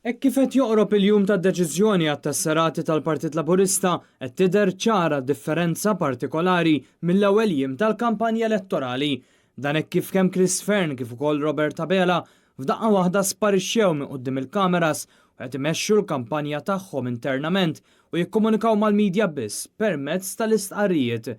Hekk kif qed joqrob il-jum tad-deċiżjoni għat-tesserati tal-Partit Laburista qed tidher ċara differenza partikolari mill-ewwel jiem tal-kampanja elettorali. Dan hekk kif kemm Chris Fern kif ukoll Robert Abela f'daqqa waħda sparixxew minn quddiem il-kameras u qed imexxu l-kampanja tagħhom internament u jikkomunikaw mal-midja biss permezz tal-istqarrijiet.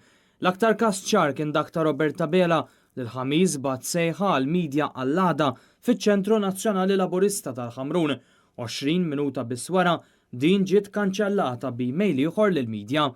L-aktar każ ċar kien dak ta' Robert Abela li l-ħamis bagħat sejħa għall-midja għall-għada fiċ-Ċentru Nazzjonali Laburista tal-Ħamrun. 20 minuta biss wara din ġiet kanċellata b'email ieħor lill-midja.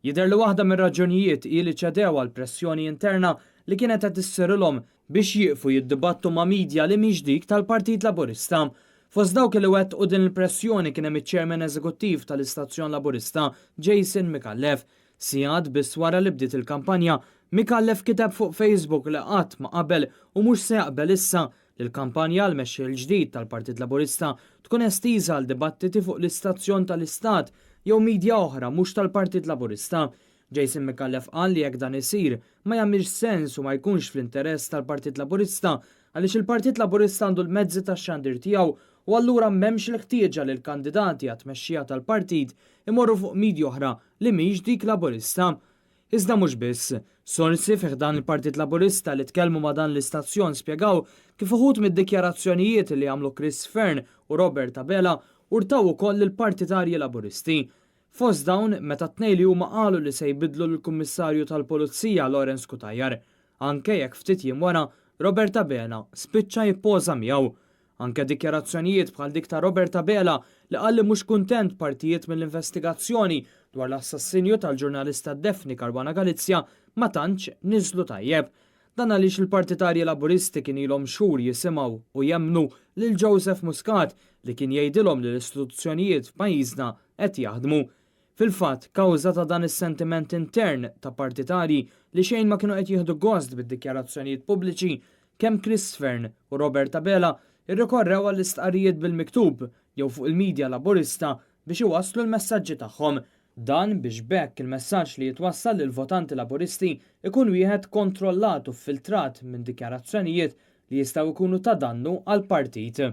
Jidher li waħda mir-raġunijiet hi li ċedew għal pressjoni interna li kienet qed issirilhom biex jieqfu jiddibattu ma' midja li mhix dik tal-Partit Laburista. Fost dawk li wettqu din il-pressjoni kien hemm iċ-Chairman Eżekuttiv tal-Istazzjon Laburista Jason Micallef. Sigħat biss wara li bdiet il-kampanja, Micallef kiteb fuq Facebook li qatt ma qabel u mhux se jaqbel issa li l-kampanja l-mexxi l-ġdid tal-Partit Laburista tkun estiża għal dibattiti fuq l-istazzjon tal-Istat jew midja oħra mhux tal-Partit Laburista. Jason Micallef qal li jekk dan isir ma jagħmilx sens u ma jkunx fl-interess tal-Partit Laburista għaliex il-Partit Laburista għandu l-mezzi tax-xandir tiegħu u allura m'hemmx l-ħtieġa li l-kandidati għat-tmexxija tal-partit imorru fuq midja oħra li mhix dik Laburista. Iżda mhux biss, sorsi fih dan il-Partit Laburista li tkellmu ma' dan l-istazzjon spjegaw kif uħud mid-dikjarazzjonijiet li għamlu Chris Fern u Robert Abela urtaw ukoll il-partitarji Laburisti. Fost dawn meta tnejn li huma qalu li se jbidlu l-Kummissarju tal-Pulizija Lawrence Kutajar. Anke jekk ftit jiem wara Robert Abela spiċċa jippoża miegħu. Anke dikjarazzjonijiet bħal dik ta' Robert Abela li qal li mhux kuntent partijiet mill-investigazzjoni dwar l-assassinju tal-ġurnalista Daphne Caruana Galizia ma tantx niżlu tajjeb. Dan għaliex il-partitarji Laburisti kien ilhom xhur jisimgħu u jemmnu lil Joseph Muscat li kien jgħidilhom li l-istituzzjonijiet f'pajjiżna qed jaħdmu. Fil-fatt, kawża ta' dan is-sentiment intern ta' partitarji li xejn ma kienu qed jieħdu gost bid-dikjarazzjonijiet pubbliċi, kemm Chris Fern u Robert Abela irrikorrew għall-istqarrijiet bil-miktub jew fuq il-midja Laburista biex iwasslu l-messaġġi tagħhom. Dan biex bekk il-messaġġ li jitwassal lil votanti Laburisti ikun wieħed kontrollat u ffiltrat minn dikjarazzjonijiet li jistgħu jkunu ta' dannu għall-partit.